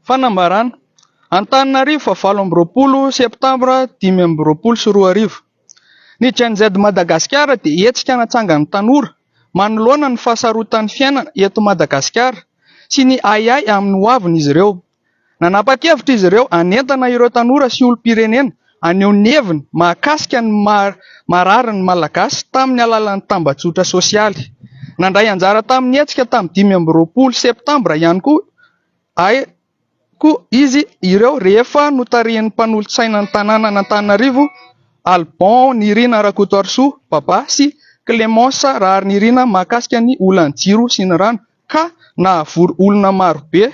Fanambarana Antananarivo fa 20 septambra 2024. Ny Gen Z Madagasikara dia hetsika hanatsangan'ny tanora manoloana ny fahasarotan'ny fiainana eto Madagasikara sy ny ayay amin'ny hoaviny izy ireo. Nanapa-kevitra izy ireo hanentana ireo tanora sy olom-pirenena aneho ny heviny mahakasika ny mararin'ny malagasy tamin'ny alalan'ny tambazotra sosialy. Nandray anjara tamin'ny hetsika tamin'ny 20 septambra ihany koa izy ireo rehefa notarihan'ny mpanolontsaina ny tanàna n'Antananarivo Albon Nirina Rakotoarsoa Baba sy Clémence Rary Nirina mahakasika ny olanjiro sy ny rano ka nahavory olona maro be,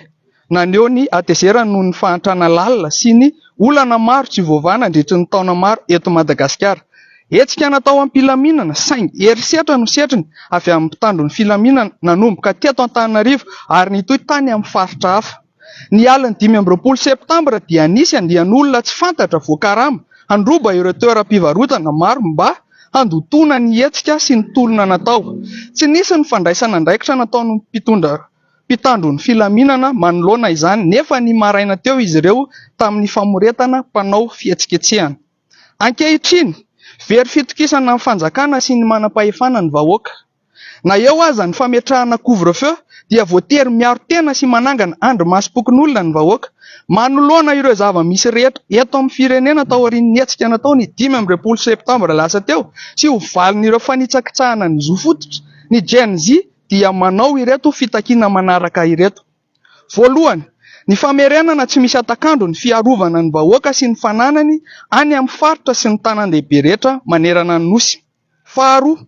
naneho ny atezerana noho ny fahantrana lalina sy ny olana maro tsy voavana andritry ny taona maro eto Madagasikara. Hetsika natao am-pilaminana saingy herisetra no setriny avy amin'ny mpitandron'ny filaminana nanomboka teto Antananarivo ary nitoy tany amin'ny faritra hafa. Ny aliny 20 septambra dia nisy andian'olona tsy fantatra voakarama handroba ireo toeram-pivarotana maro mba handotona ny hetsika sy ny tolona natao. Tsy nisy ny fandraisana andraikitra nataon'ny mpitandron'ny filaminana manoloana izany nefa ny maraina teo izy ireo tamin'ny famoretana mpanao fihetsiketsehana. Ankehitriny very fitokisana amin'ny fanjakana sy ny manam-pahefana ny vahoaka. Na eo aza ny fametrahana couvre-feu dia voatery miaro tena sy manangana andro masom-pokon'olona ny vahoaka. Manoloana ireo zava-misy rehetra eto amin'ny firenena tao aorian'ny hetsika natao ny 15 septambra lasa teo sy ho valin'ireo fanitsakitsahana ny zo fototra. Ny Gen Z dia manao ireto fitakiana manaraka ireto. Voalohany, ny famerenana tsy misy atakandro ny fiarovana ny vahoaka sy ny fananany any amin'ny faritra sy ny tanan-dehibe rehetra manerana ny nosy. Faharoa,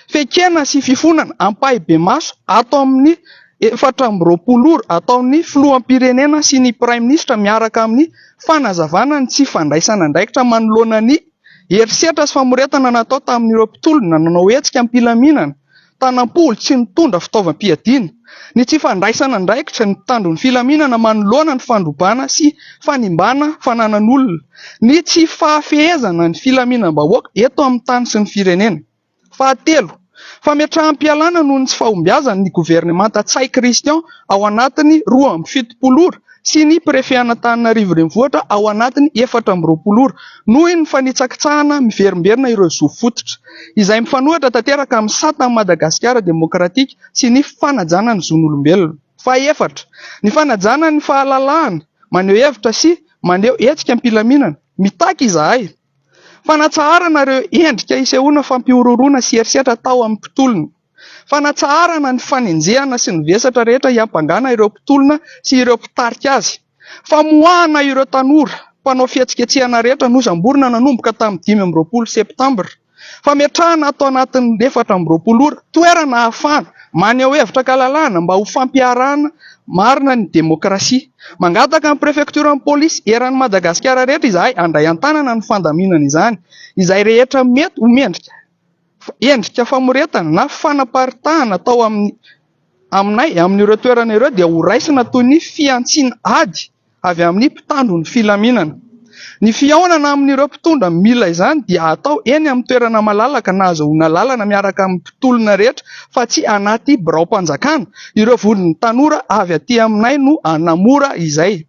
fekena sy fifonana ampahibe maso atao amin'ny 420 ataon'ny filoham-pirenena sy ny Prime Ministra miaraka amin'ny fanazavana ny tsy fandraisana andraikitra manoloana ny herisetra sy famoretana natao tamin'ireo mpitolona nanao hetsika am-pilaminana, tanam-poly sy nitondra fitaovam-piadiana. Ny tsy fandraisana andraikitra ny mpitandron'ny filaminana manoloana ny fandrobana sy fanimbana fananan'olona. Ny tsy fahafehezana ny filaminam-bahoaka eto amin'ny tany sy ny firenena. Fahatelo, fametraham-pialana noho ny tsy fahombiazana ny governemanta Tsay Christian ao anatiny 27 sy ny prefet Antananarivo renivohitra ao anatiny 14 noho ny fanitsakitsahana miverimberina ireo zo fototra izay mifanohitra tanteraka amin'ny satan'ny Madagasikara demokratika sy ny fanajana ny zon'olombelona. Fahaefatra, ny fanajana ny fahalalahana maneho hevitra sy maneho hetsika am-pilaminana. Mitaky izahay fanatsaharana ireo endrika isehoana fampiororona sy herisetra tao amin'ny mpitolona. Fanatsaharana ny fanenjehana sy ny vesatra rehetra hiampangana ireo mpitolona sy ireo mpitarika azy. Famoahana ireo tanora mpanao fihetsiketsehana rehetra nosamborina nanomboka tamin'ny 15 septambra. Fametrahana atao anatin'ny 14 toerana ahafahana maneho hevitra kalalahana mba ho fampiarahana marina ny demokrasia. Mangataka amin'ny prefektoran'ny polisy eran'ny Madagasikara rehetra izahay handray an-tanana ny fandaminana izany. Izay rehetra mety ho endrika famoretana na fanaparitahana atao aminay amin'ireo toerana ireo dia ho raisina toy ny fiantsiana ady avy amin'ny mpitandron'ny filaminana. Ny fiaonana amin'ireo mpitondra mila izany dia atao eny amin'ny toerana malalaka na azahoana lalana miaraka amin'ny mpitolona rehetra fa tsy anaty birao-panjakana. Ireo volon'ny tanora avy aty aminay no anamora izay.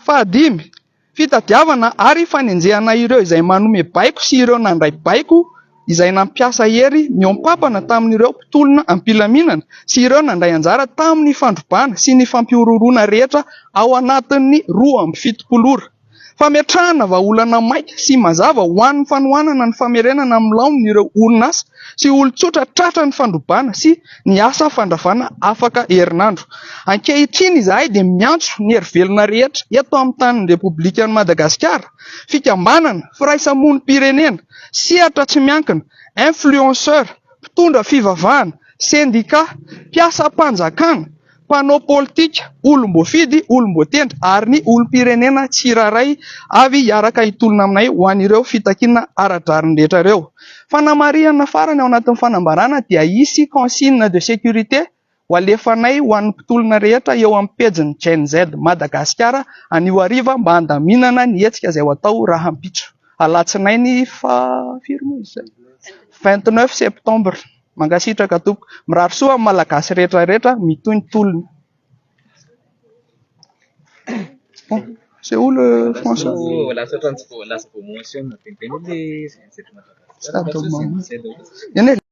Fahadimy, fitadiavana ary fanenjehana ireo izay manome baiko sy ireo nandray baiko izay nampiasa hery miompapana tamin'ireo mpitolona am-pilaminana sy ireo nandray anjara tamin'ny fandrobana sy ny fampiororona rehetra ao anatin'ny 27. Fametrahana vahaolana maika sy mazava ho an'ny fanohanana ny famerenana amin'ny laon'ireo orinasa sy olon-tsotra tratra ny fandrobana sy ny asa fandravana afaka herinandro. Ankehitriny izahay dia miantso ny herivelona rehetra eto amin'ny tanin'ny Repoblikan'i Madagasikara, fikambanana, firaisamonim-pirenena, sehatra tsy miankina, influenceur, mpitondra fivavahana, sendika, mpiasam-panjakana, mpanao politika, olom-boafidy, olom-boatendry ary ny olom-pirenena tsiraray avy hiaraka hitolona aminay ho an'ireo fitakiana ara-drariny rehetra ireo. Fanamarihana farany ao anatin'ny fanambarana dia hisy consigne de sécurité ho alefanay ho an'ny mpitolona rehetra eo amin'ny pejiny Gen Z Madagasikara anio hariva mba handaminana ny hetsika izay ho atao raha ampitso. Alatsinainy 29 septambra. Mangasitraka tompoko. Mirary soa amin'ny malagasy rehetra rehetra mitoy ny tolona. C'est où le François? Lasa promotion na pembeni le Il y en a